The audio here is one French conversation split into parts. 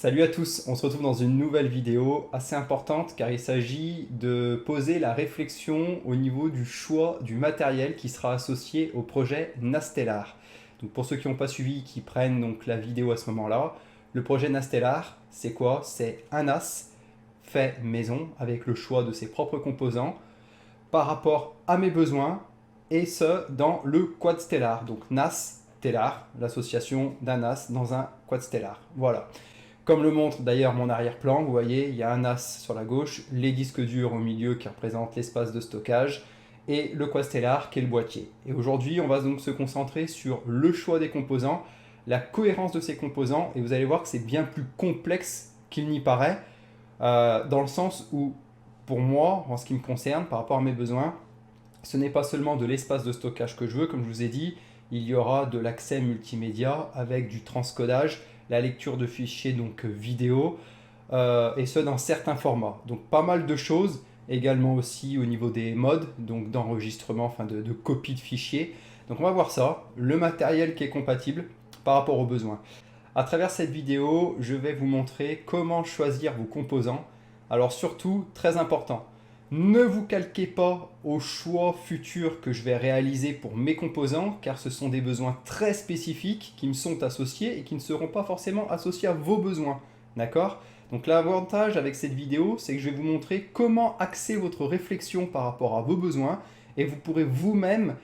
Salut à tous, on se retrouve dans une nouvelle vidéo assez importante car il s'agit de poser la réflexion au niveau du choix du matériel qui sera associé au projet Nastellar. Donc pour ceux qui n'ont pas suivi, qui prennent donc la vidéo à ce moment-là, le projet Nastellar, c'est quoi? C'est un NAS fait maison avec le choix de ses propres composants par rapport à mes besoins et ce dans le quad stellar. Donc NAS Stellar, l'association d'un NAS dans un quad stellar. Voilà. Comme le montre d'ailleurs mon arrière-plan, vous voyez, il y a un NAS sur la gauche, les disques durs au milieu qui représentent l'espace de stockage et le Quadstellar qui est le boîtier. Et aujourd'hui, on va donc se concentrer sur le choix des composants, la cohérence de ces composants, et vous allez voir que c'est bien plus complexe qu'il n'y paraît, dans le sens où, pour moi, en ce qui me concerne, par rapport à mes besoins, ce n'est pas seulement de l'espace de stockage que je veux, comme je vous ai dit, il y aura de l'accès multimédia avec du transcodage, la lecture de fichiers donc vidéo, et ce dans certains formats. Donc pas mal de choses, également aussi au niveau des modes, donc d'enregistrement, enfin de copie de fichiers. Donc on va voir ça, le matériel qui est compatible par rapport aux besoins. À travers cette vidéo, je vais vous montrer comment choisir vos composants. Alors surtout, très important, ne vous calquez pas aux choix futurs que je vais réaliser pour mes composants, car ce sont des besoins très spécifiques qui me sont associés et qui ne seront pas forcément associés à vos besoins. D'accord? Donc l'avantage avec cette vidéo, c'est que je vais vous montrer comment axer votre réflexion par rapport à vos besoins et vous pourrez vous-même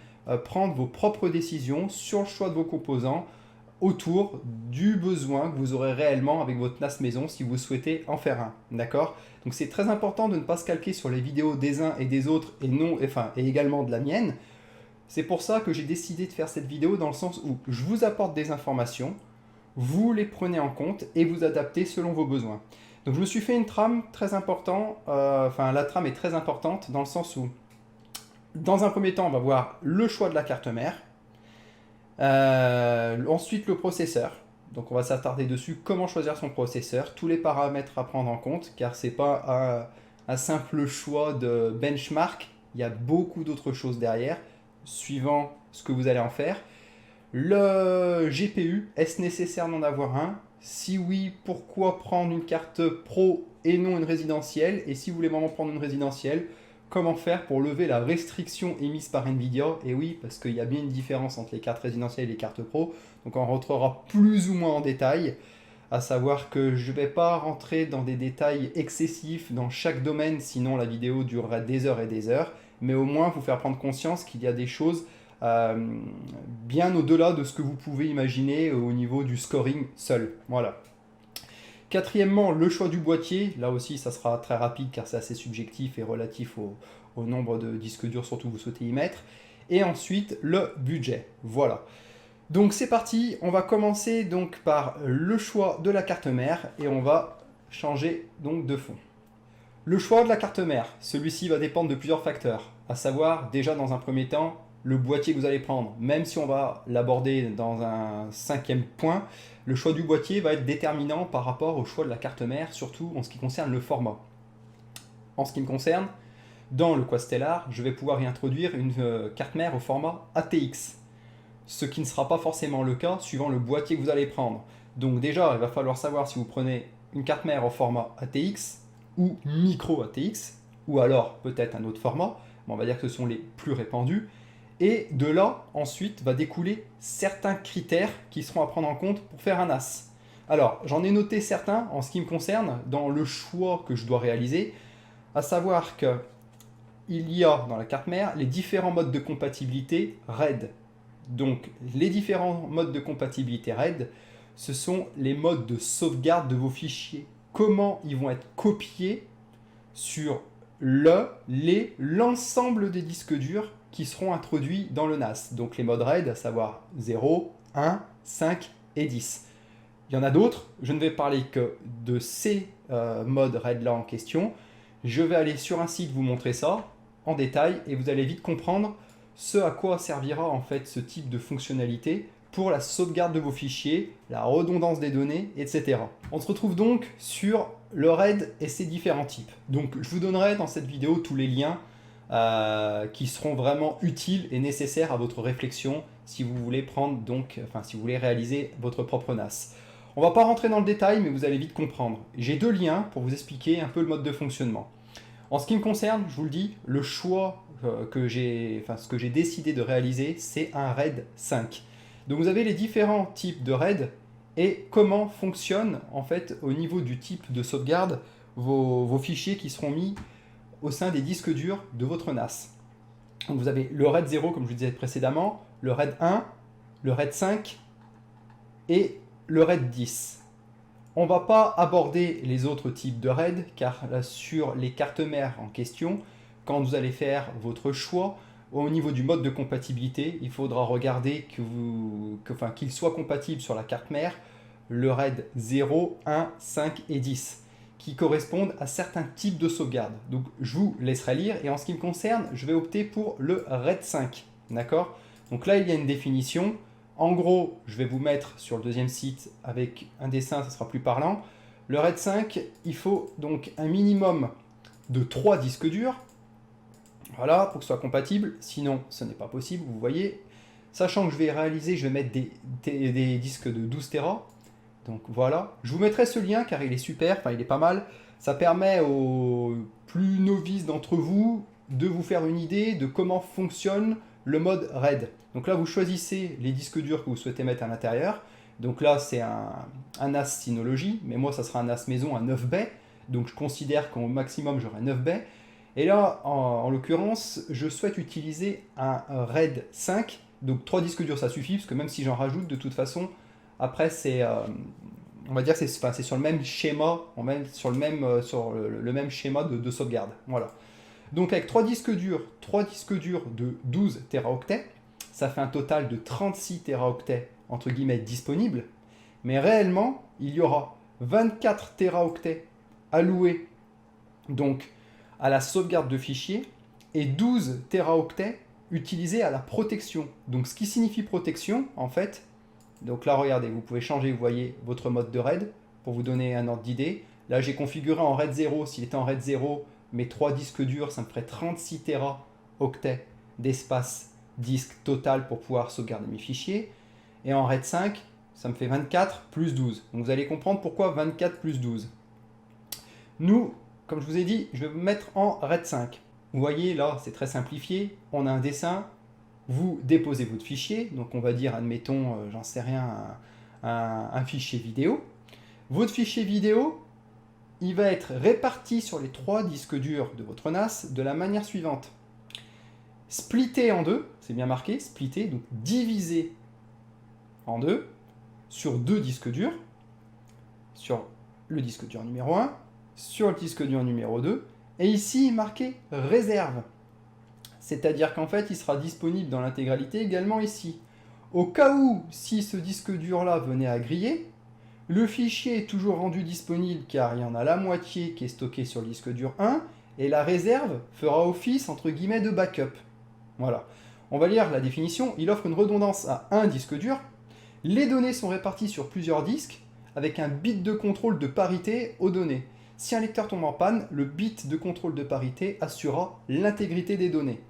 prendre vos propres décisions sur le choix de vos composants autour du besoin que vous aurez réellement avec votre NAS maison si vous souhaitez en faire un. D'accord? Donc c'est très important de ne pas se calquer sur les vidéos des uns et des autres et également de la mienne. C'est pour ça que j'ai décidé de faire cette vidéo dans le sens où je vous apporte des informations, vous les prenez en compte et vous adaptez selon vos besoins. Donc je me suis fait une trame très importante, la trame est très importante dans le sens où dans un premier temps on va voir le choix de la carte mère, ensuite le processeur. Donc on va s'attarder dessus, comment choisir son processeur, tous les paramètres à prendre en compte, car c'est pas un simple choix de benchmark, il y a beaucoup d'autres choses derrière, suivant ce que vous allez en faire. Le GPU, est-ce nécessaire d'en avoir un? Si oui, pourquoi prendre une carte pro et non une résidentielle? Et si vous voulez vraiment prendre une résidentielle, comment faire pour lever la restriction émise par Nvidia? Et oui, parce qu'il y a bien une différence entre les cartes résidentielles et les cartes pro. Donc on rentrera plus ou moins en détail, à savoir que je ne vais pas rentrer dans des détails excessifs dans chaque domaine, sinon la vidéo durera des heures et des heures, mais au moins vous faire prendre conscience qu'il y a des choses bien au-delà de ce que vous pouvez imaginer au niveau du scoring seul. Voilà. Quatrièmement, le choix du boîtier. Là aussi, ça sera très rapide car c'est assez subjectif et relatif au nombre de disques durs surtout que vous souhaitez y mettre. Et ensuite, le budget. Voilà. Donc c'est parti, on va commencer donc par le choix de la carte mère et on va changer donc de fond. Le choix de la carte mère, celui-ci va dépendre de plusieurs facteurs, à savoir déjà dans un premier temps le boîtier que vous allez prendre. Même si on va l'aborder dans un cinquième point, le choix du boîtier va être déterminant par rapport au choix de la carte mère, surtout en ce qui concerne le format. En ce qui me concerne, dans le Quad Stellar, je vais pouvoir y introduire une carte mère au format ATX, ce qui ne sera pas forcément le cas suivant le boîtier que vous allez prendre. Donc déjà, il va falloir savoir si vous prenez une carte mère au format ATX ou micro ATX, ou alors peut-être un autre format, mais on va dire que ce sont les plus répandus. Et de là, ensuite, va découler certains critères qui seront à prendre en compte pour faire un NAS. Alors, j'en ai noté certains en ce qui me concerne dans le choix que je dois réaliser, à savoir que il y a dans la carte mère les différents modes de compatibilité RAID. Donc, les différents modes de compatibilité RAID, ce sont les modes de sauvegarde de vos fichiers. Comment ils vont être copiés sur l'ensemble des disques durs qui seront introduits dans le NAS. Donc les modes RAID, à savoir 0, 1, 5 et 10. Il y en a d'autres, je ne vais parler que de ces modes RAID-là en question. Je vais aller sur un site vous montrer ça en détail et vous allez vite comprendre ce à quoi servira en fait ce type de fonctionnalité pour la sauvegarde de vos fichiers, la redondance des données, etc. On se retrouve donc sur le RAID et ses différents types. Donc je vous donnerai dans cette vidéo tous les liens qui seront vraiment utiles et nécessaires à votre réflexion si vous voulez si vous voulez réaliser votre propre NAS. On ne va pas rentrer dans le détail, mais vous allez vite comprendre. J'ai 2 liens pour vous expliquer un peu le mode de fonctionnement. En ce qui me concerne, je vous le dis, le choix ce que j'ai décidé de réaliser, c'est un RAID 5. Donc vous avez les différents types de RAID et comment fonctionne en fait au niveau du type de sauvegarde vos fichiers qui seront mis au sein des disques durs de votre NAS. Donc vous avez le RAID 0 comme je vous disais précédemment, le RAID 1, le RAID 5 et le RAID 10. On ne va pas aborder les autres types de RAID car sur les cartes mères en question, quand vous allez faire votre choix, au niveau du mode de compatibilité, il faudra regarder qu'il soit compatible sur la carte mère, le RAID 0, 1, 5 et 10, qui correspondent à certains types de sauvegarde. Donc je vous laisserai lire et en ce qui me concerne, je vais opter pour le RAID 5. D'accord ? Donc là, il y a une définition. En gros, je vais vous mettre sur le deuxième site avec un dessin, ça sera plus parlant. Le RAID 5, il faut donc un minimum de 3 disques durs. Voilà, pour que ce soit compatible, sinon ce n'est pas possible, vous voyez. Sachant que je vais mettre des disques de 12 Tera. Donc voilà, je vous mettrai ce lien car il est super, enfin il est pas mal. Ça permet aux plus novices d'entre vous de vous faire une idée de comment fonctionne le mode RAID. Donc là, vous choisissez les disques durs que vous souhaitez mettre à l'intérieur. Donc là, c'est un NAS Synology, mais moi, ça sera un NAS maison à 9 baies. Donc je considère qu'au maximum, j'aurai 9 baies. Et là, en l'occurrence, je souhaite utiliser un RAID 5. Donc 3 disques durs, ça suffit, parce que même si j'en rajoute, de toute façon, après, on va dire c'est sur le même schéma, sur le même schéma de sauvegarde. Voilà. Donc avec 3 disques durs de 12 Teraoctets, ça fait un total de 36 Teraoctets entre guillemets disponibles. Mais réellement, il y aura 24 Teraoctets alloués donc à la sauvegarde de fichiers et 12 Teraoctets utilisés à la protection. Donc ce qui signifie protection, en fait, donc là regardez, vous pouvez changer, vous voyez, votre mode de RAID pour vous donner un ordre d'idée. Là j'ai configuré en RAID 0, s'il était en RAID 0, mes 3 disques durs, ça me ferait 36 Teraoctets d'espace disque total pour pouvoir sauvegarder mes fichiers. Et en RAID 5, ça me fait 24 plus 12. Donc vous allez comprendre pourquoi 24 plus 12. Nous, comme je vous ai dit, je vais vous mettre en RAID 5. Vous voyez là, c'est très simplifié. On a un dessin. Vous déposez votre fichier. Donc on va dire, admettons, j'en sais rien, un fichier vidéo. Votre fichier vidéo, il va être réparti sur les 3 disques durs de votre NAS de la manière suivante. Splitté en 2, c'est bien marqué, splitté, donc divisé en 2 sur 2 disques durs, sur le disque dur numéro 1, sur le disque dur numéro 2, et ici marqué réserve. C'est-à-dire qu'en fait, il sera disponible dans l'intégralité également ici. Au cas où, si ce disque dur-là venait à griller, le fichier est toujours rendu disponible car il y en a la moitié qui est stocké sur le disque dur 1 et la réserve fera office entre guillemets de backup. Voilà. On va lire la définition. Il offre une redondance à un disque dur. Les données sont réparties sur plusieurs disques avec un bit de contrôle de parité aux données. Si un lecteur tombe en panne, le bit de contrôle de parité assurera l'intégrité des données.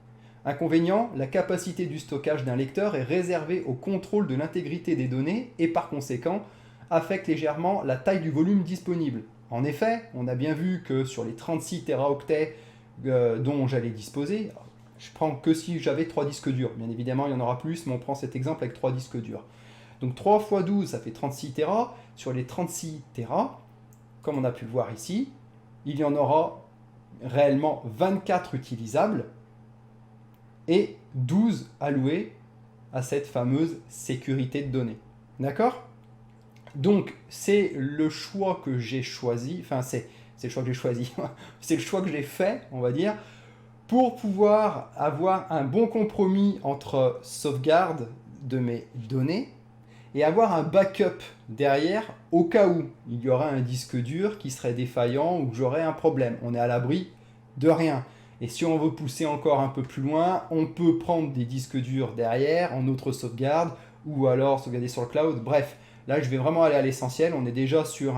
Inconvénient, la capacité du stockage d'un lecteur est réservée au contrôle de l'intégrité des données et par conséquent affecte légèrement la taille du volume disponible. En effet, on a bien vu que sur les 36 Teraoctets dont j'allais disposer, je prends que si j'avais 3 disques durs. Bien évidemment, il y en aura plus, mais on prend cet exemple avec 3 disques durs. Donc 3 x 12, ça fait 36 Tera. Sur les 36 Tera, comme on a pu le voir ici, il y en aura réellement 24 utilisables et 12 alloués à cette fameuse sécurité de données. D'accord ? Donc, c'est le choix que j'ai choisi, enfin, c'est le choix que j'ai choisi, c'est le choix que j'ai fait, on va dire, pour pouvoir avoir un bon compromis entre sauvegarde de mes données et avoir un backup derrière au cas où il y aura un disque dur qui serait défaillant ou que j'aurais un problème. On est à l'abri de rien. Et si on veut pousser encore un peu plus loin, on peut prendre des disques durs derrière en autre sauvegarde ou alors sauvegarder sur le cloud. Bref, là je vais vraiment aller à l'essentiel. On est déjà sur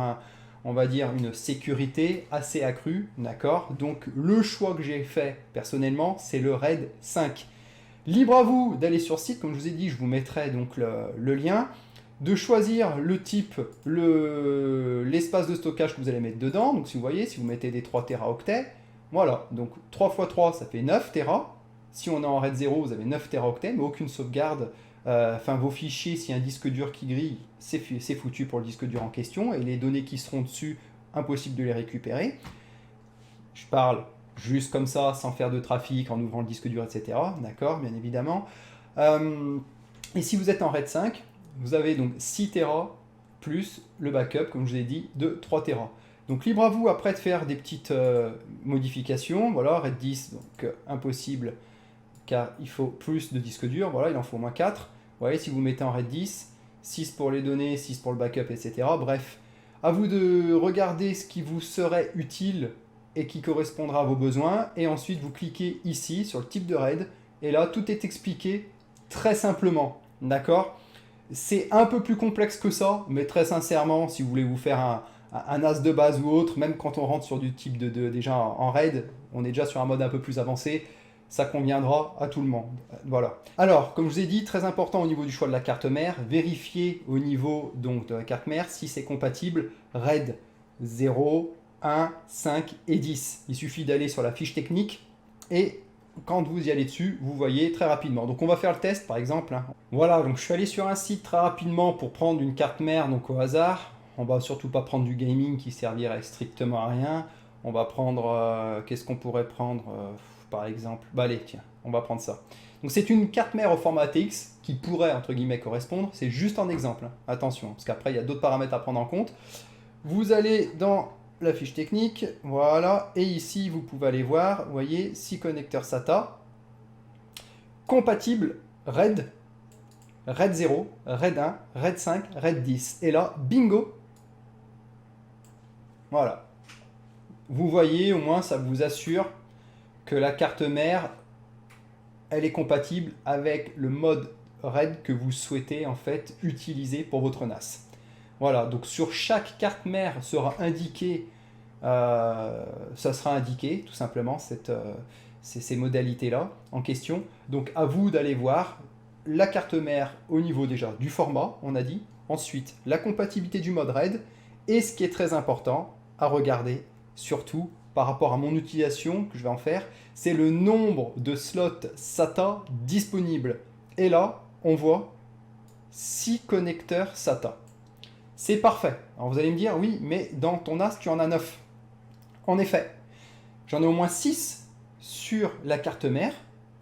on va dire une sécurité assez accrue, d'accord ? Donc le choix que j'ai fait personnellement, c'est le RAID 5. Libre à vous d'aller sur le site, comme je vous ai dit, je vous mettrai donc le lien. de choisir le type, l'espace de stockage que vous allez mettre dedans. Donc si vous voyez, si vous mettez des 3 téraoctets, voilà, donc 3 x 3 ça fait 9 Tera. Si on est en RAID 0, vous avez 9 téraoctets, mais aucune sauvegarde. Enfin, vos fichiers, s'il y a un disque dur qui grille, c'est foutu pour le disque dur en question, et les données qui seront dessus, impossible de les récupérer. Je parle juste comme ça, sans faire de trafic, en ouvrant le disque dur, etc. D'accord, bien évidemment. Et si vous êtes en RAID 5, vous avez donc 6 Tera plus le backup, comme je vous ai dit, de 3 Tera. Donc libre à vous après de faire des petites modifications. Voilà, RAID 10, donc impossible, car il faut plus de disque dur. Voilà, il en faut au moins 4. Vous voyez, si vous mettez en RAID 10, 6 pour les données, 6 pour le backup, etc. Bref, à vous de regarder ce qui vous serait utile et qui correspondra à vos besoins. Et ensuite, vous cliquez ici sur le type de RAID. Et là, tout est expliqué très simplement. D'accord? C'est un peu plus complexe que ça, mais très sincèrement, si vous voulez vous faire un NAS de base ou autre, même quand on rentre sur du type déjà en RAID, on est déjà sur un mode un peu plus avancé, ça conviendra à tout le monde. Voilà. Alors, comme je vous ai dit, très important au niveau du choix de la carte mère, vérifiez au niveau donc, de la carte mère si c'est compatible RAID 0, 1, 5 et 10. Il suffit d'aller sur la fiche technique et quand vous y allez dessus, vous voyez très rapidement. Donc on va faire le test par exemple. Voilà, donc je suis allé sur un site très rapidement pour prendre une carte mère donc au hasard. On va surtout pas prendre du gaming qui servirait strictement à rien. On va prendre, qu'est-ce qu'on pourrait prendre par exemple? Bah allez, tiens, on va prendre ça. Donc c'est une carte mère au format ATX qui pourrait entre guillemets correspondre. C'est juste un exemple, hein. Attention, parce qu'après il y a d'autres paramètres à prendre en compte. Vous allez dans la fiche technique, voilà, et ici vous pouvez aller voir, vous voyez, 6 connecteurs SATA, compatibles RAID, RAID 0, RAID 1, RAID 5, RAID 10. Et là, bingo, voilà. Vous voyez, au moins ça vous assure que la carte mère, elle est compatible avec le mode RAID que vous souhaitez en fait utiliser pour votre NAS. Voilà, donc sur chaque carte mère sera indiqué, ça sera indiqué tout simplement ces modalités-là en question. Donc à vous d'aller voir la carte mère au niveau déjà du format, on a dit. Ensuite, la compatibilité du mode RAID. Et ce qui est très important à regarder, surtout par rapport à mon utilisation que je vais en faire, c'est le nombre de slots SATA disponibles. Et là, on voit 6 connecteurs SATA. C'est parfait. Alors vous allez me dire, oui, mais dans ton NAS, tu en as 9. En effet, j'en ai au moins 6 sur la carte mère.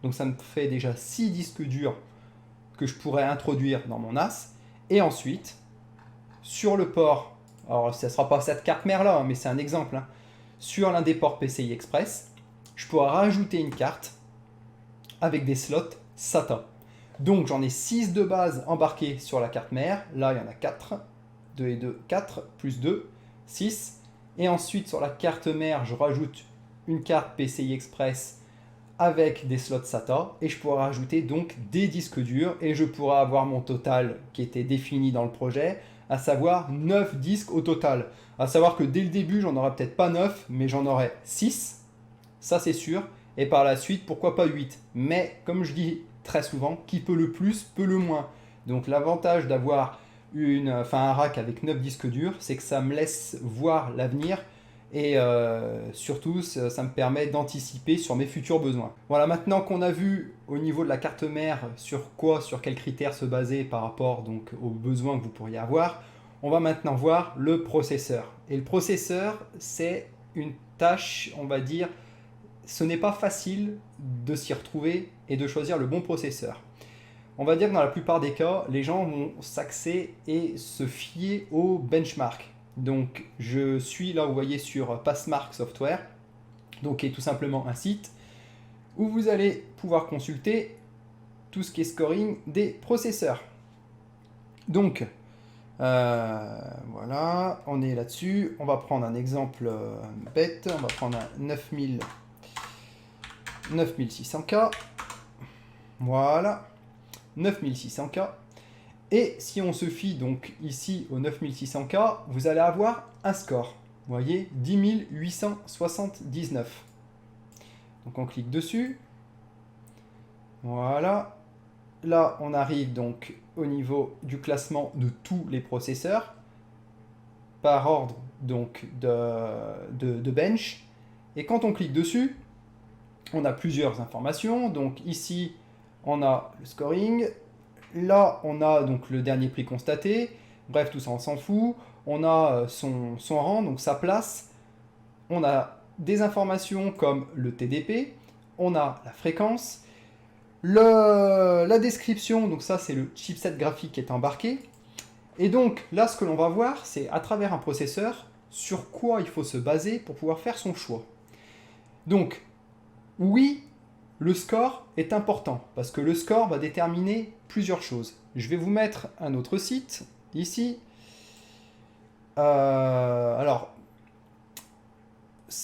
Donc ça me fait déjà 6 disques durs que je pourrais introduire dans mon NAS. Et ensuite, sur le port, alors ça ne sera pas cette carte mère là, mais c'est un exemple, hein, sur l'un des ports PCI Express, je pourrais rajouter une carte avec des slots SATA. Donc j'en ai 6 de base embarqués sur la carte mère. Là, il y en a 4. 2 et 2, 4, plus 2, 6. Et ensuite, sur la carte mère, je rajoute une carte PCI Express avec des slots SATA. Et je pourrais rajouter donc des disques durs. Et je pourrais avoir mon total qui était défini dans le projet, à savoir 9 disques au total. À savoir que dès le début, j'en aurais peut-être pas 9, mais j'en aurais 6. Ça, c'est sûr. Et par la suite, pourquoi pas 8. Mais comme je dis très souvent, qui peut le plus, peut le moins. Donc l'avantage d'avoir un rack avec 9 disques durs, c'est que ça me laisse voir l'avenir et surtout ça me permet d'anticiper sur mes futurs besoins. Voilà, maintenant qu'on a vu au niveau de la carte mère sur quels critères se baser par rapport donc aux besoins que vous pourriez avoir, on va maintenant voir le processeur. Et le processeur, c'est une tâche, on va dire, ce n'est pas facile de s'y retrouver et de choisir le bon processeur. On va dire que dans la plupart des cas, les gens vont s'axer et se fier au benchmark. Donc je suis là, vous voyez, sur Passmark Software, donc qui est tout simplement un site où vous allez pouvoir consulter tout ce qui est scoring des processeurs. Donc voilà, on est là-dessus. On va prendre un exemple bête, on va prendre un 9600K. Voilà. 9600K. Et si on se fie donc ici au 9600K, vous allez avoir un score. Vous voyez, 10 879. Donc on clique dessus. Voilà. Là, on arrive donc au niveau du classement de tous les processeurs, par ordre donc de bench. Et quand on clique dessus, on a plusieurs informations. Donc ici, on a le scoring. Là, on a donc le dernier prix constaté. Bref, tout ça, on s'en fout. On a son rang, donc sa place. On a des informations comme le TDP. On a la fréquence. La description, donc ça, c'est le chipset graphique qui est embarqué. Et donc, là, ce que l'on va voir, c'est à travers un processeur, sur quoi il faut se baser pour pouvoir faire son choix. Donc, oui, le score est important, parce que le score va déterminer plusieurs choses. Je vais vous mettre un autre site, ici. Alors,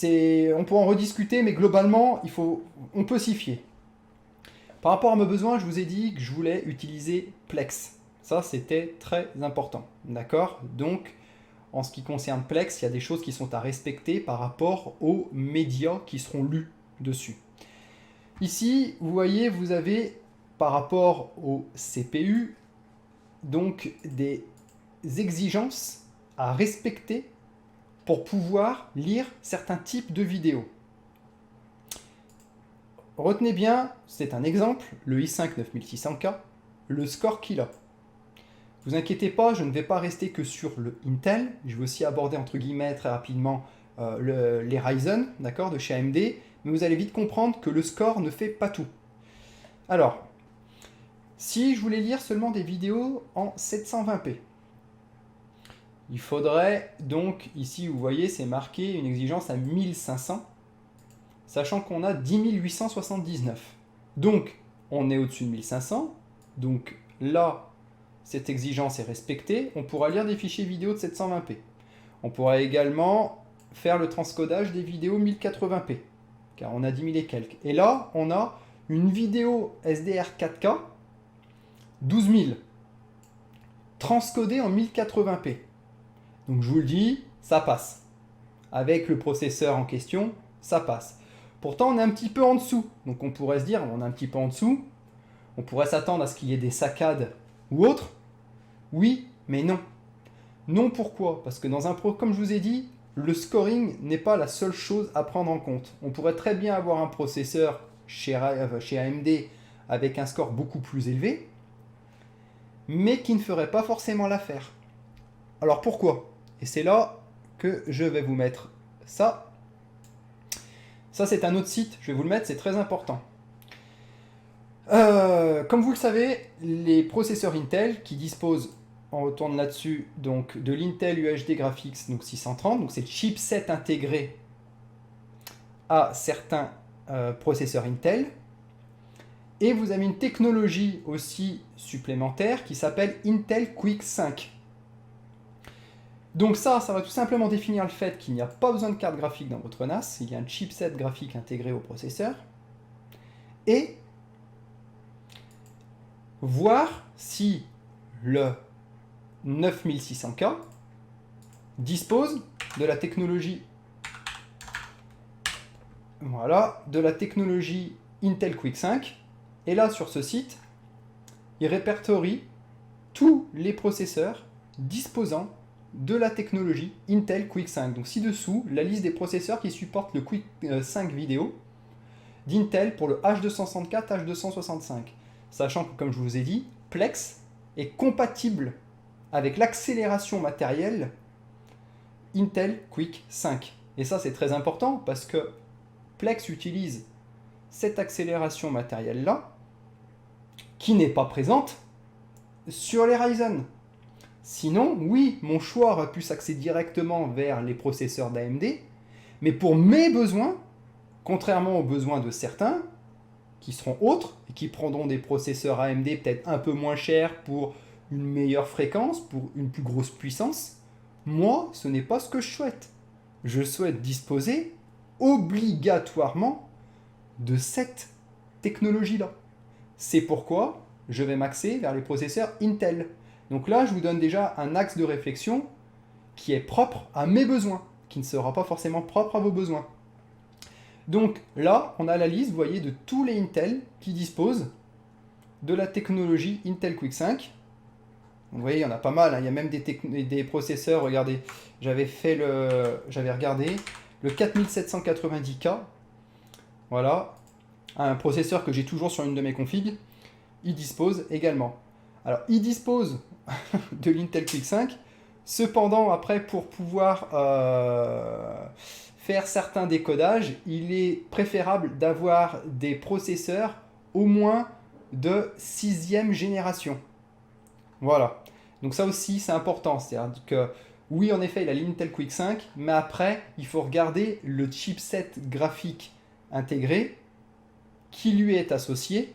on peut en rediscuter, mais globalement, on peut s'y fier. Par rapport à mes besoins, je vous ai dit que je voulais utiliser Plex. Ça, c'était très important. D'accord? Donc, en ce qui concerne Plex, il y a des choses qui sont à respecter par rapport aux médias qui seront lus dessus. Ici, vous voyez, vous avez, par rapport au CPU, donc des exigences à respecter pour pouvoir lire certains types de vidéos. Retenez bien, c'est un exemple, le i5 9600K, le score qu'il a. Vous inquiétez pas, je ne vais pas rester que sur le Intel, je vais aussi aborder entre guillemets très rapidement les Ryzen, d'accord, de chez AMD, mais vous allez vite comprendre que le score ne fait pas tout. Alors, si je voulais lire seulement des vidéos en 720p, il faudrait donc, ici vous voyez, c'est marqué une exigence à 1500, sachant qu'on a 10 879. Donc, on est au-dessus de 1500, donc là, cette exigence est respectée, on pourra lire des fichiers vidéo de 720p. On pourra également faire le transcodage des vidéos 1080p, car on a 10 000 et quelques. Et là, on a une vidéo SDR 4K, 12 000, transcodée en 1080p. Donc je vous le dis, ça passe. Avec le processeur en question, ça passe. Pourtant, on est un petit peu en dessous. Donc on pourrait se dire, on est un petit peu en dessous. On pourrait s'attendre à ce qu'il y ait des saccades ou autre. Oui, mais non. Non, pourquoi? Parce que comme je vous ai dit, le scoring n'est pas la seule chose à prendre en compte. On pourrait très bien avoir un processeur chez AMD avec un score beaucoup plus élevé, mais qui ne ferait pas forcément l'affaire. Alors pourquoi? Et c'est là que je vais vous mettre ça. Ça, c'est un autre site, je vais vous le mettre, c'est très important. Comme vous le savez, les processeurs Intel qui disposent, on retourne là-dessus, donc de l'Intel UHD Graphics donc 630, donc c'est le chipset intégré à certains processeurs Intel. Et vous avez une technologie aussi supplémentaire qui s'appelle Intel Quick 5. Donc ça va tout simplement définir le fait qu'il n'y a pas besoin de carte graphique dans votre NAS, il y a un chipset graphique intégré au processeur. Et voir si le 9600K dispose de la technologie, de la technologie Intel Quick 5. Et là, sur ce site, il répertorie tous les processeurs disposant de la technologie Intel Quick 5. Donc ci-dessous, la liste des processeurs qui supportent le Quick 5 vidéo d'Intel pour le H264, H265. Sachant que, comme je vous ai dit, Plex est compatible avec l'accélération matérielle Intel Quick 5. Et ça, c'est très important parce que Plex utilise cette accélération matérielle-là qui n'est pas présente sur les Ryzen. Sinon, oui, mon choix aurait pu s'axer directement vers les processeurs d'AMD, mais pour mes besoins, contrairement aux besoins de certains, qui seront autres, et qui prendront des processeurs AMD peut-être un peu moins chers pour une meilleure fréquence, pour une plus grosse puissance, moi, ce n'est pas ce que je souhaite. Je souhaite disposer obligatoirement de cette technologie-là. C'est pourquoi je vais m'axer vers les processeurs Intel. Donc là, je vous donne déjà un axe de réflexion qui est propre à mes besoins, qui ne sera pas forcément propre à vos besoins. Donc là, on a la liste, vous voyez, de tous les Intel qui disposent de la technologie Intel Quick 5. Vous voyez, il y en a pas mal, hein. Il y a même des processeurs, regardez, j'avais regardé, le 4790K, voilà, un processeur que j'ai toujours sur une de mes configs, il dispose également. Alors, il dispose de l'Intel Quick 5, cependant, après, pour pouvoir faire certains décodages, il est préférable d'avoir des processeurs au moins de 6e génération. Voilà. Donc ça aussi, c'est important. C'est-à-dire que, oui, en effet, il a l'Intel Quick 5, mais après, il faut regarder le chipset graphique intégré qui lui est associé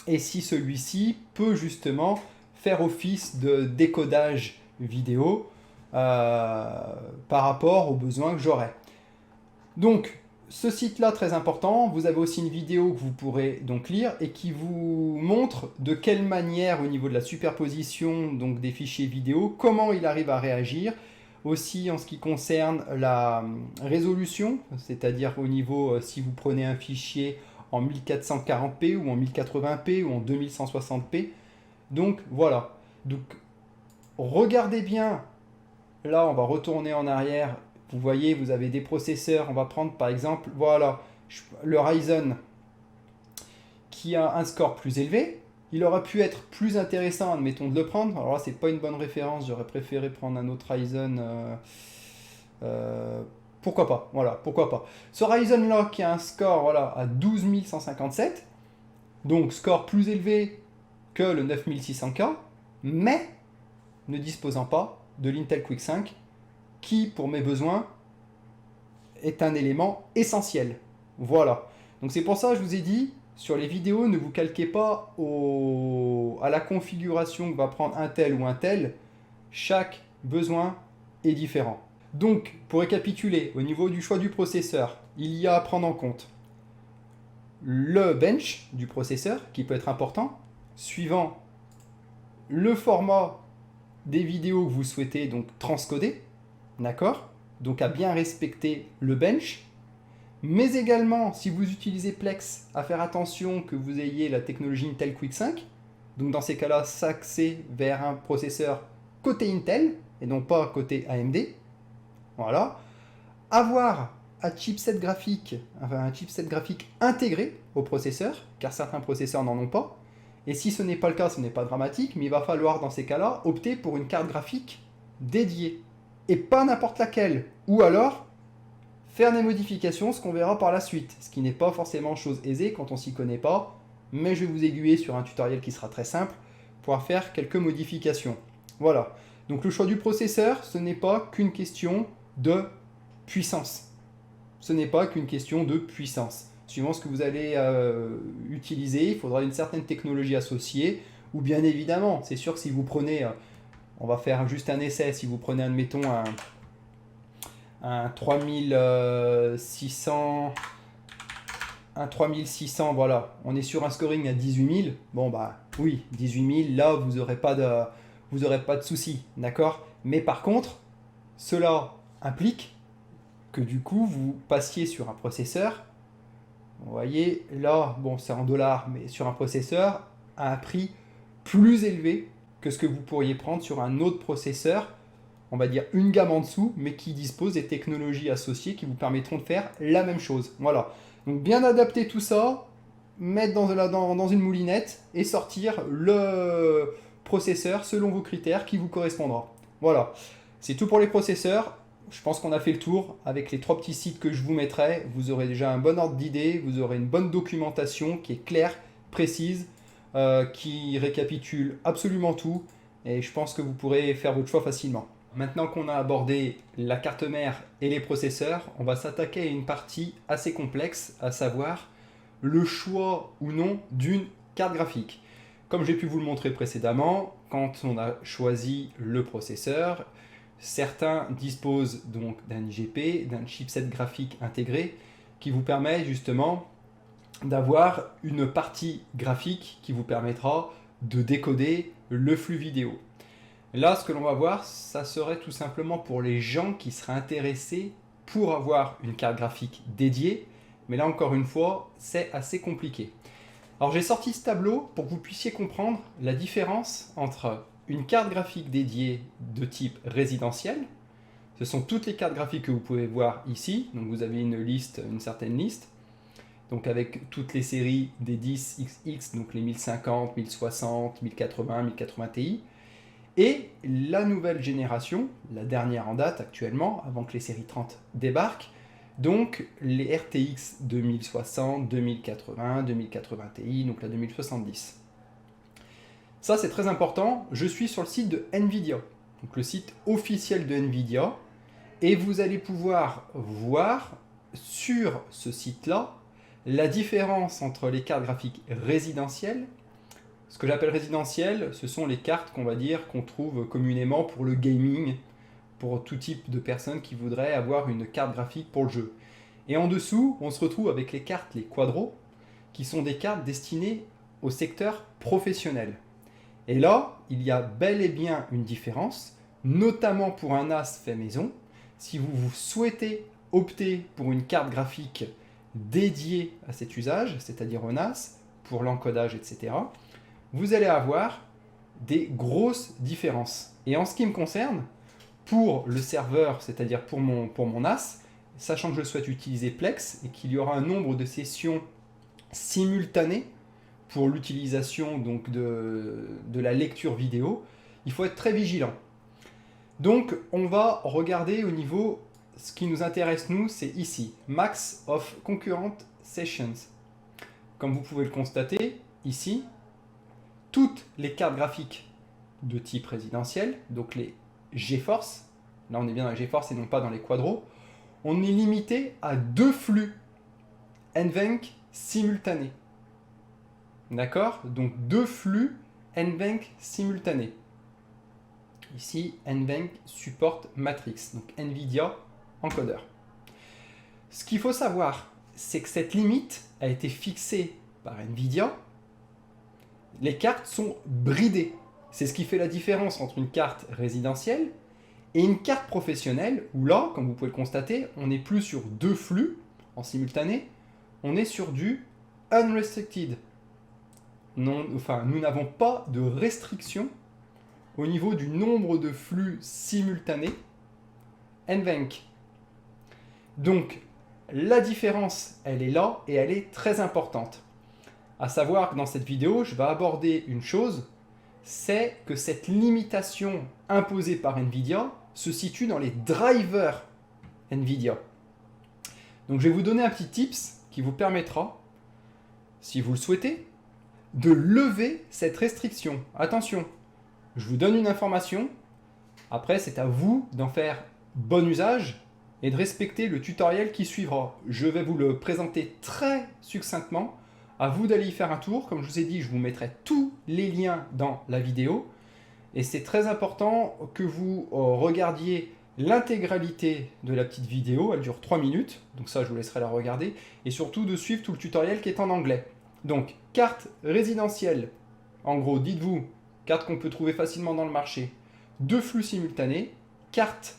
et si celui-ci peut justement faire office de décodage vidéo par rapport aux besoins que j'aurai. Donc, ce site-là, très important, vous avez aussi une vidéo que vous pourrez donc lire et qui vous montre de quelle manière, au niveau de la superposition donc des fichiers vidéo, comment il arrive à réagir. Aussi en ce qui concerne la résolution, c'est-à-dire au niveau, si vous prenez un fichier en 1440p ou en 1080p ou en 2160p. Donc voilà. Donc regardez bien. Là, on va retourner en arrière. Vous voyez, vous avez des processeurs. On va prendre par exemple, voilà, le Ryzen qui a un score plus élevé. Il aurait pu être plus intéressant, admettons, de le prendre. Alors là, c'est pas une bonne référence. J'aurais préféré prendre un autre Ryzen. Pourquoi pas, voilà, pourquoi pas. Ce Ryzen là qui a un score voilà, à 12157, donc score plus élevé que le 9600K, mais ne disposant pas de l'Intel Quick 5, qui pour mes besoins est un élément essentiel. Voilà. Donc c'est pour ça que je vous ai dit, sur les vidéos, ne vous calquez pas à la configuration que va prendre un tel ou un tel. Chaque besoin est différent. Donc, pour récapituler, au niveau du choix du processeur, il y a à prendre en compte le bench du processeur, qui peut être important, suivant le format des vidéos que vous souhaitez donc transcoder, d'accord? Donc à bien respecter le bench, mais également, si vous utilisez Plex, à faire attention que vous ayez la technologie Intel Quick 5, donc dans ces cas-là, s'axer vers un processeur côté Intel, et non pas côté AMD. Voilà. Avoir un chipset graphique intégré au processeur, car certains processeurs n'en ont pas. Et si ce n'est pas le cas, ce n'est pas dramatique, mais il va falloir dans ces cas-là opter pour une carte graphique dédiée. Et pas n'importe laquelle. Ou alors, faire des modifications, ce qu'on verra par la suite. Ce qui n'est pas forcément chose aisée quand on s'y connaît pas, mais je vais vous aiguiller sur un tutoriel qui sera très simple pour faire quelques modifications. Voilà. Donc le choix du processeur, ce n'est pas qu'une question de puissance. Ce n'est pas qu'une question de puissance. Suivant ce que vous allez utiliser, il faudra une certaine technologie associée, ou bien évidemment, c'est sûr que si vous prenez, on va faire juste un essai, si vous prenez, admettons, un 3600, voilà, on est sur un scoring à 18 000, bon bah oui, 18 000, là vous n'aurez pas de soucis, d'accord? Mais par contre, cela implique que du coup vous passiez sur un processeur, vous voyez là, bon c'est en dollars, mais sur un processeur à un prix plus élevé que ce que vous pourriez prendre sur un autre processeur, on va dire une gamme en dessous, mais qui dispose des technologies associées qui vous permettront de faire la même chose. Voilà, donc bien adapter tout ça, mettre dans une moulinette et sortir le processeur selon vos critères qui vous correspondra. Voilà, c'est tout pour les processeurs. Je pense qu'on a fait le tour. Avec les 3 petits sites que je vous mettrai, vous aurez déjà un bon ordre d'idée, vous aurez une bonne documentation qui est claire, précise, qui récapitule absolument tout, et je pense que vous pourrez faire votre choix facilement. Maintenant qu'on a abordé la carte mère et les processeurs, on va s'attaquer à une partie assez complexe, à savoir le choix ou non d'une carte graphique. Comme j'ai pu vous le montrer précédemment, quand on a choisi le processeur, certains disposent donc d'un IGP, d'un chipset graphique intégré, qui vous permet justement d'avoir une partie graphique qui vous permettra de décoder le flux vidéo. Là, ce que l'on va voir, ça serait tout simplement pour les gens qui seraient intéressés pour avoir une carte graphique dédiée, mais là encore une fois, c'est assez compliqué. Alors j'ai sorti ce tableau pour que vous puissiez comprendre la différence entre une carte graphique dédiée de type résidentiel. Ce sont toutes les cartes graphiques que vous pouvez voir ici. Donc vous avez une certaine liste. Donc avec toutes les séries des 10XX, donc les 1050, 1060, 1080, 1080 Ti. Et la nouvelle génération, la dernière en date actuellement, avant que les séries 30 débarquent, donc les RTX 2060, 2080, 2080 Ti, donc la 2070. Ça c'est très important, je suis sur le site de Nvidia, donc le site officiel de Nvidia, et vous allez pouvoir voir sur ce site-là la différence entre les cartes graphiques résidentielles. Ce que j'appelle résidentiel, ce sont les cartes qu'on trouve communément pour le gaming, pour tout type de personnes qui voudraient avoir une carte graphique pour le jeu. Et en dessous, on se retrouve avec les cartes, les quadros, qui sont des cartes destinées au secteur professionnel. Et là, il y a bel et bien une différence, notamment pour un NAS fait maison. Si vous souhaitez opter pour une carte graphique dédiée à cet usage, c'est-à-dire au NAS, pour l'encodage, etc., vous allez avoir des grosses différences. Et en ce qui me concerne, pour le serveur, c'est-à-dire pour mon NAS, sachant que je souhaite utiliser Plex et qu'il y aura un nombre de sessions simultanées pour l'utilisation donc de la lecture vidéo, il faut être très vigilant. Donc on va regarder au niveau, ce qui nous intéresse nous, c'est ici, Max of Concurrent Sessions. Comme vous pouvez le constater, ici, toutes les cartes graphiques de type résidentiel, donc les GeForce, là on est bien dans les GeForce et non pas dans les quadros, on est limité à 2 flux NVENC simultanés. D'accord? Donc 2 flux NVENC simultanés. Ici, NVENC supporte Matrix, donc NVIDIA encodeur. Ce qu'il faut savoir, c'est que cette limite a été fixée par NVIDIA. Les cartes sont bridées. C'est ce qui fait la différence entre une carte résidentielle et une carte professionnelle, où là, comme vous pouvez le constater, on n'est plus sur 2 flux en simultané, on est sur du unrestricted. Nous n'avons pas de restriction au niveau du nombre de flux simultanés NVENC. Donc, la différence, elle est là et elle est très importante. À savoir que dans cette vidéo, je vais aborder une chose, c'est que cette limitation imposée par NVIDIA se situe dans les drivers NVIDIA. Donc je vais vous donner un petit tips qui vous permettra, si vous le souhaitez, de lever cette restriction. Attention, je vous donne une information, après c'est à vous d'en faire bon usage et de respecter le tutoriel qui suivra. Je vais vous le présenter très succinctement. À vous d'aller y faire un tour. Comme je vous ai dit, je vous mettrai tous les liens dans la vidéo. Et c'est très important que vous regardiez l'intégralité de la petite vidéo. Elle dure 3 minutes. Donc ça, je vous laisserai la regarder. Et surtout de suivre tout le tutoriel qui est en anglais. Donc, carte résidentielle. En gros, dites-vous, carte qu'on peut trouver facilement dans le marché. 2 flux simultanés. Carte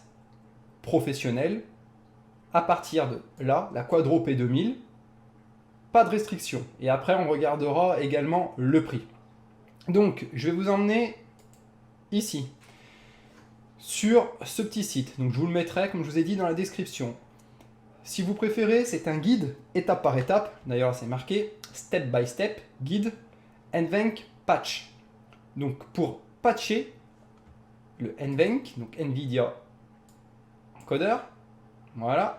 professionnelle. À partir de là, la Quadro P2000. Pas de restriction. Et après, on regardera également le prix. Donc, je vais vous emmener ici, sur ce petit site. Donc, je vous le mettrai, comme je vous ai dit, dans la description. Si vous préférez, c'est un guide étape par étape. D'ailleurs, c'est marqué step by step, guide NVENC patch. Donc, pour patcher le NVENC, donc NVIDIA encodeur, voilà,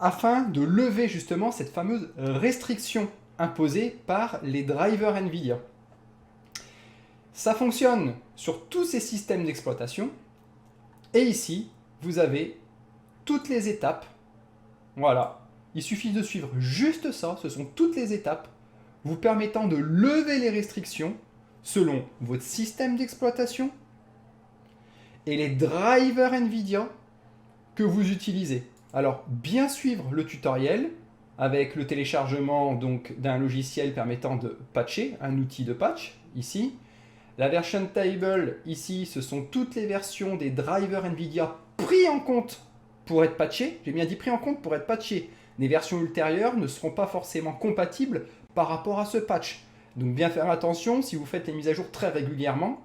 afin de lever justement cette fameuse restriction imposée par les drivers NVIDIA. Ça fonctionne sur tous ces systèmes d'exploitation. Et ici, vous avez toutes les étapes. Voilà. Il suffit de suivre juste ça. Ce sont toutes les étapes vous permettant de lever les restrictions selon votre système d'exploitation et les drivers NVIDIA que vous utilisez. Alors, bien suivre le tutoriel avec le téléchargement d'un logiciel permettant de patcher, un outil de patch, ici. La version table, ici, ce sont toutes les versions des drivers NVIDIA pris en compte pour être patchés. J'ai bien dit pris en compte pour être patchés. Les versions ultérieures ne seront pas forcément compatibles par rapport à ce patch. Donc bien faire attention, si vous faites les mises à jour très régulièrement,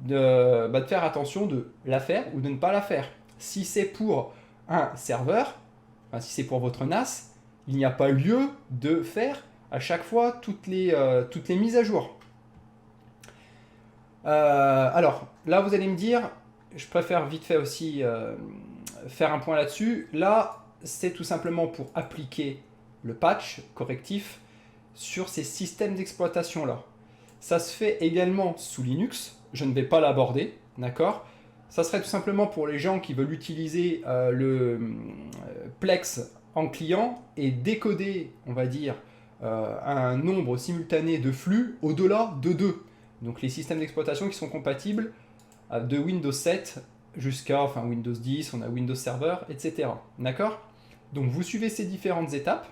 de faire attention de la faire ou de ne pas la faire. Si c'est pour un serveur, enfin, si c'est pour votre NAS, il n'y a pas lieu de faire à chaque fois toutes les mises à jour. Alors, là, vous allez me dire, je préfère vite fait aussi faire un point là-dessus. Là, c'est tout simplement pour appliquer le patch correctif sur ces systèmes d'exploitation-là. Ça se fait également sous Linux, je ne vais pas l'aborder, d'accord? Ça serait tout simplement pour les gens qui veulent utiliser le Plex en client et décoder, on va dire, un nombre simultané de flux au-delà de 2. Donc les systèmes d'exploitation qui sont compatibles de Windows 7 jusqu'à Windows 10, on a Windows Server, etc. D'accord? Donc vous suivez ces différentes étapes.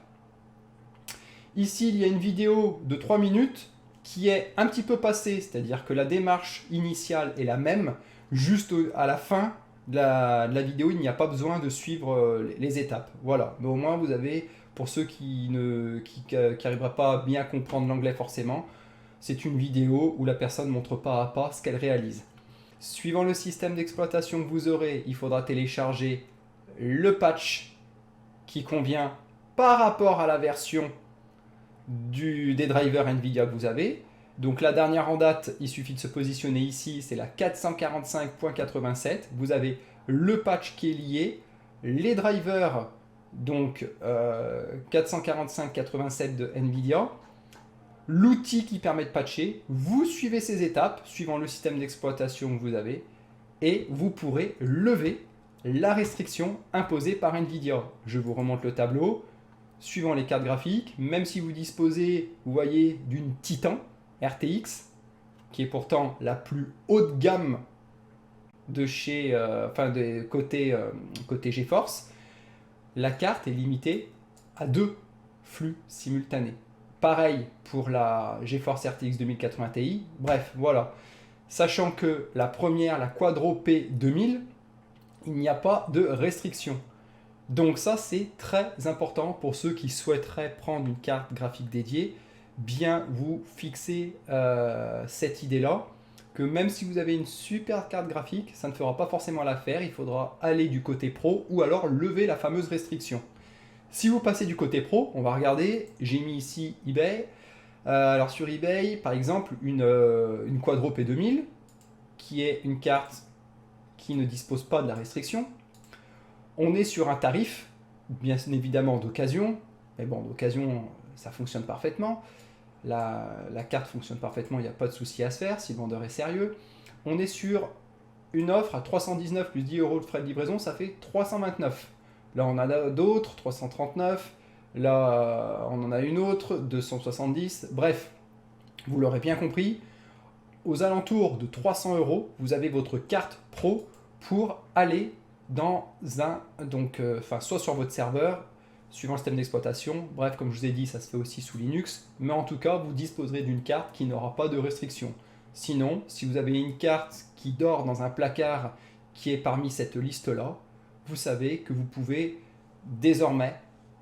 Ici, il y a une vidéo de 3 minutes qui est un petit peu passée, c'est-à-dire que la démarche initiale est la même, juste à la fin de la vidéo, il n'y a pas besoin de suivre les étapes. Voilà, mais au moins vous avez, pour ceux qui n'arriveraient pas à bien comprendre l'anglais forcément, c'est une vidéo où la personne montre pas à pas ce qu'elle réalise. Suivant le système d'exploitation que vous aurez, il faudra télécharger le patch qui convient par rapport à la version des drivers NVIDIA que vous avez. Donc la dernière en date, il suffit de se positionner ici, c'est la 445.87. Vous avez le patch qui est lié, les drivers, donc 445.87 de NVIDIA, l'outil qui permet de patcher. Vous suivez ces étapes, suivant le système d'exploitation que vous avez, et vous pourrez lever la restriction imposée par NVIDIA. Je vous remonte le tableau. Suivant les cartes graphiques, même si vous disposez, vous voyez, d'une Titan RTX, qui est pourtant la plus haute gamme de chez, côté GeForce, la carte est limitée à 2 flux simultanés. Pareil pour la GeForce RTX 2080 Ti. Bref, voilà. Sachant que la première, la Quadro P2000, il n'y a pas de restriction. Donc ça, c'est très important pour ceux qui souhaiteraient prendre une carte graphique dédiée. Bien vous fixer cette idée-là, que même si vous avez une super carte graphique, ça ne fera pas forcément l'affaire. Il faudra aller du côté pro ou alors lever la fameuse restriction. Si vous passez du côté pro, on va regarder, j'ai mis ici eBay. Alors sur eBay, par exemple, une Quadro P2000, qui est une carte qui ne dispose pas de la restriction. On est sur un tarif, bien évidemment d'occasion, mais bon, d'occasion, ça fonctionne parfaitement. La carte fonctionne parfaitement, il n'y a pas de souci à se faire si le vendeur est sérieux. On est sur une offre à 319 plus 10 € de frais de livraison, ça fait 329. Là, on en a d'autres, 339. Là, on en a une autre, 270. Bref, vous l'aurez bien compris, aux alentours de 300 €, vous avez votre carte pro pour aller dans soit sur votre serveur, suivant le système d'exploitation. Bref, comme je vous ai dit, ça se fait aussi sous Linux. Mais en tout cas, vous disposerez d'une carte qui n'aura pas de restriction. Sinon, si vous avez une carte qui dort dans un placard qui est parmi cette liste-là, vous savez que vous pouvez désormais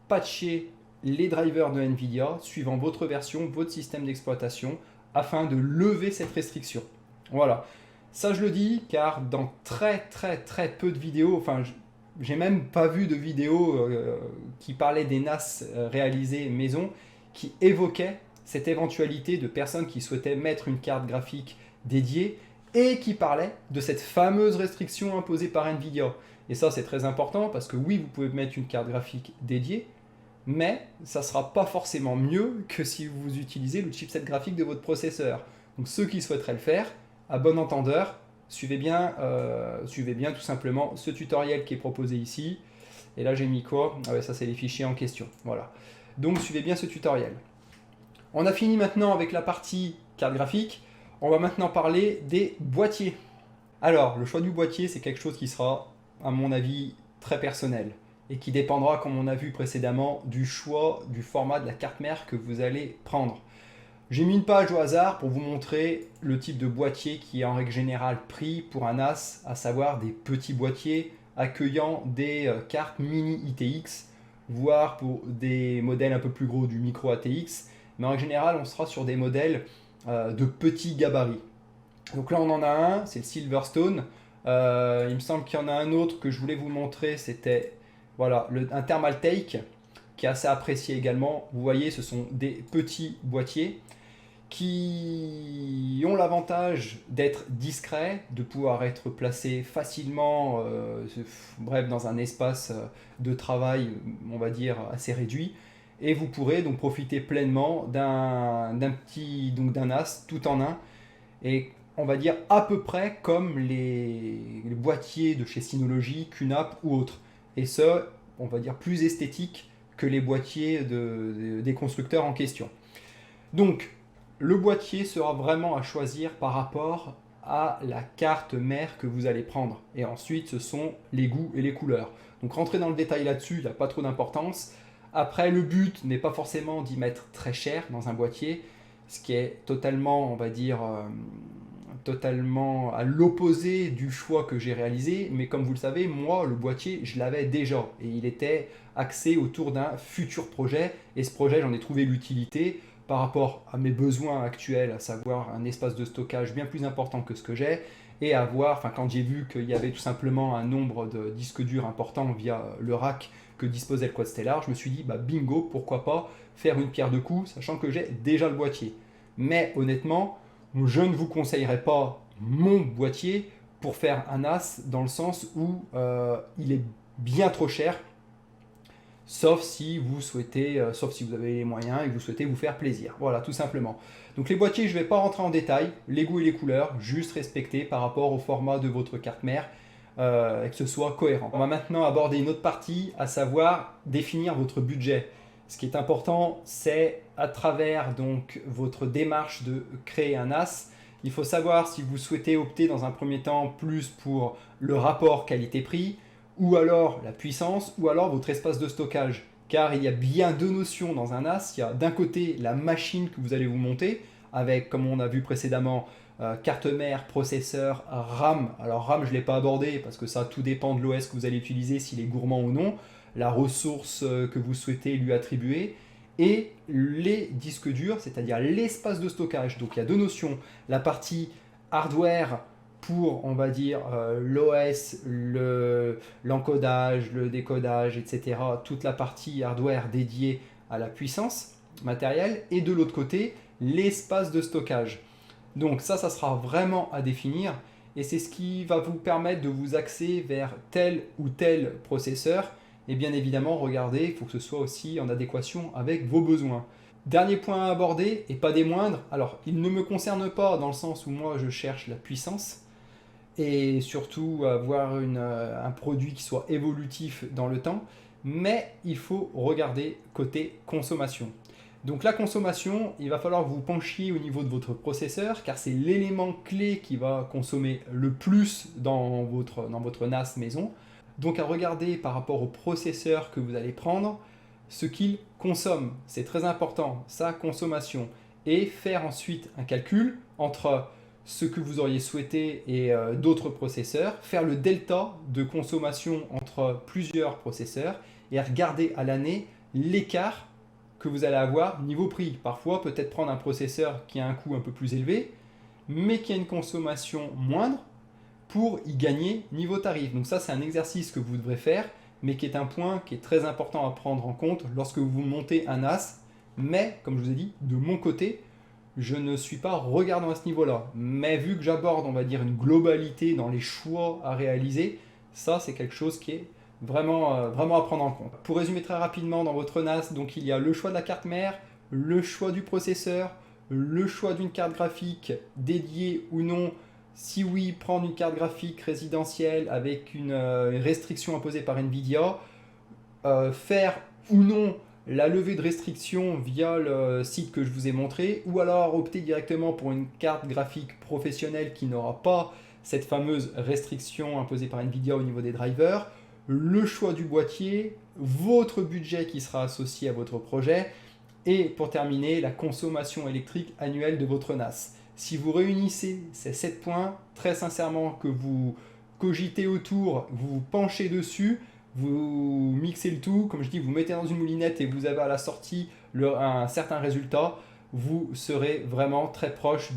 patcher les drivers de NVIDIA suivant votre version, votre système d'exploitation, afin de lever cette restriction. Voilà. Ça, je le dis car dans très peu de vidéos, j'ai même pas vu de vidéos qui parlaient des NAS réalisées maison, qui évoquaient cette éventualité de personnes qui souhaitaient mettre une carte graphique dédiée et qui parlaient de cette fameuse restriction imposée par NVIDIA. Et ça, c'est très important parce que oui, vous pouvez mettre une carte graphique dédiée, mais ça ne sera pas forcément mieux que si vous utilisez le chipset graphique de votre processeur. Donc ceux qui souhaiteraient le faire, à bon entendeur, suivez bien tout simplement ce tutoriel qui est proposé ici. Et là j'ai mis quoi? Ah ouais, ça c'est les fichiers en question. Voilà. Donc suivez bien ce tutoriel. On a fini maintenant avec la partie carte graphique. On va maintenant parler des boîtiers. Alors, le choix du boîtier, c'est quelque chose qui sera, à mon avis, très personnel et qui dépendra, comme on a vu précédemment, du choix, du format de la carte mère que vous allez prendre. J'ai mis une page au hasard pour vous montrer le type de boîtier qui est en règle générale pris pour un NAS, à savoir des petits boîtiers accueillant des cartes mini ITX, voire pour des modèles un peu plus gros du micro ATX. Mais en règle générale, on sera sur des modèles de petits gabarits. Donc là on en a un, c'est le Silverstone. Il me semble qu'il y en a un autre que je voulais vous montrer, c'était voilà, un Thermaltake qui est assez apprécié également. Vous voyez, ce sont des petits boîtiers qui ont l'avantage d'être discrets, de pouvoir être placés facilement, bref, dans un espace de travail, on va dire, assez réduit. Et vous pourrez donc profiter pleinement d'un NAS tout en un. Et on va dire à peu près comme les boîtiers de chez Synology, QNAP ou autres. Et ce, on va dire plus esthétique que les boîtiers des constructeurs en question. Donc, le boîtier sera vraiment à choisir par rapport à la carte mère que vous allez prendre. Et ensuite, ce sont les goûts et les couleurs. Donc, rentrer dans le détail là-dessus, il n'y a pas trop d'importance. Après, le but n'est pas forcément d'y mettre très cher dans un boîtier, ce qui est totalement, on va dire, totalement à l'opposé du choix que j'ai réalisé. Mais comme vous le savez, moi, le boîtier, je l'avais déjà. Et il était axé autour d'un futur projet. Et ce projet, j'en ai trouvé l'utilité par rapport à mes besoins actuels, à savoir un espace de stockage bien plus important que ce que j'ai, et avoir, enfin quand j'ai vu qu'il y avait tout simplement un nombre de disques durs important via le rack que disposait le Quad Stellar, je me suis dit bah bingo, pourquoi pas faire une pierre de coups, sachant que j'ai déjà le boîtier. Mais honnêtement, je ne vous conseillerais pas mon boîtier pour faire un NAS dans le sens où il est bien trop cher. Sauf si vous souhaitez, sauf si vous avez les moyens et que vous souhaitez vous faire plaisir. Voilà, tout simplement. Donc les boîtiers, je ne vais pas rentrer en détail, les goûts et les couleurs, juste respecter par rapport au format de votre carte mère et que ce soit cohérent. On va maintenant aborder une autre partie, à savoir définir votre budget. Ce qui est important, c'est à travers donc votre démarche de créer un NAS, il faut savoir si vous souhaitez opter dans un premier temps plus pour le rapport qualité-prix, ou alors la puissance, ou alors votre espace de stockage. Car il y a bien deux notions dans un NAS. Il y a d'un côté la machine que vous allez vous monter, avec, comme on a vu précédemment, carte mère, processeur, RAM. Alors RAM, je ne l'ai pas abordé, parce que ça, tout dépend de l'OS que vous allez utiliser, s'il est gourmand ou non, la ressource que vous souhaitez lui attribuer, et les disques durs, c'est-à-dire l'espace de stockage. Donc il y a deux notions. La partie hardware, pour, on va dire, l'OS, l'encodage, le décodage, etc. Toute la partie hardware dédiée à la puissance matérielle. Et de l'autre côté, l'espace de stockage. Donc ça sera vraiment à définir. Et c'est ce qui va vous permettre de vous axer vers tel ou tel processeur. Et bien évidemment, regardez, il faut que ce soit aussi en adéquation avec vos besoins. Dernier point à aborder, et pas des moindres, alors il ne me concerne pas dans le sens où moi je cherche la puissance, et surtout avoir un produit qui soit évolutif dans le temps, mais il faut regarder côté consommation. Donc la consommation, il va falloir que vous penchiez au niveau de votre processeur, car c'est l'élément clé qui va consommer le plus dans votre NAS maison. Donc à regarder par rapport au processeur que vous allez prendre, ce qu'il consomme. C'est très important, sa consommation. Et faire ensuite un calcul entre ce que vous auriez souhaité et d'autres processeurs, faire le delta de consommation entre plusieurs processeurs et regarder à l'année l'écart que vous allez avoir niveau prix. Parfois, peut-être prendre un processeur qui a un coût un peu plus élevé, mais qui a une consommation moindre pour y gagner niveau tarif. Donc ça, c'est un exercice que vous devrez faire, mais qui est un point qui est très important à prendre en compte lorsque vous montez un NAS. Mais, comme je vous ai dit, de mon côté, je ne suis pas regardant à ce niveau-là. Mais vu que j'aborde, on va dire, une globalité dans les choix à réaliser, ça, c'est quelque chose qui est vraiment, vraiment à prendre en compte. Pour résumer très rapidement, dans votre NAS, donc, il y a le choix de la carte mère, le choix du processeur, le choix d'une carte graphique dédiée ou non. Si oui, prendre une carte graphique résidentielle avec une restriction imposée par Nvidia, faire ou non la levée de restriction via le site que je vous ai montré, ou alors opter directement pour une carte graphique professionnelle qui n'aura pas cette fameuse restriction imposée par Nvidia au niveau des drivers, le choix du boîtier, votre budget qui sera associé à votre projet, et pour terminer, la consommation électrique annuelle de votre NAS. Si vous réunissez ces 7 points, très sincèrement, que vous cogitez autour, vous vous penchez dessus, vous mixez le tout, comme je dis, vous mettez dans une moulinette et vous avez à la sortie un certain résultat, vous serez vraiment très proche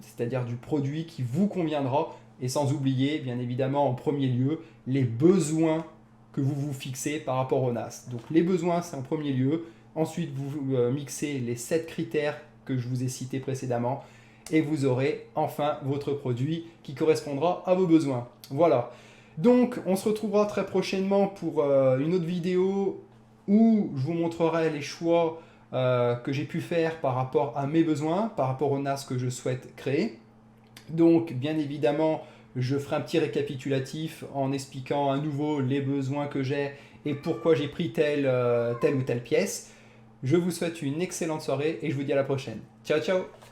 c'est-à-dire du produit qui vous conviendra. Et sans oublier, bien évidemment, en premier lieu, les besoins que vous vous fixez par rapport au NAS. Donc les besoins, c'est en premier lieu. Ensuite, vous mixez les 7 critères que je vous ai cités précédemment et vous aurez enfin votre produit qui correspondra à vos besoins. Voilà. Donc, on se retrouvera très prochainement pour une autre vidéo où je vous montrerai les choix que j'ai pu faire par rapport à mes besoins, par rapport au NAS que je souhaite créer. Donc, bien évidemment, je ferai un petit récapitulatif en expliquant à nouveau les besoins que j'ai et pourquoi j'ai pris telle ou telle pièce. Je vous souhaite une excellente soirée et je vous dis à la prochaine. Ciao, ciao!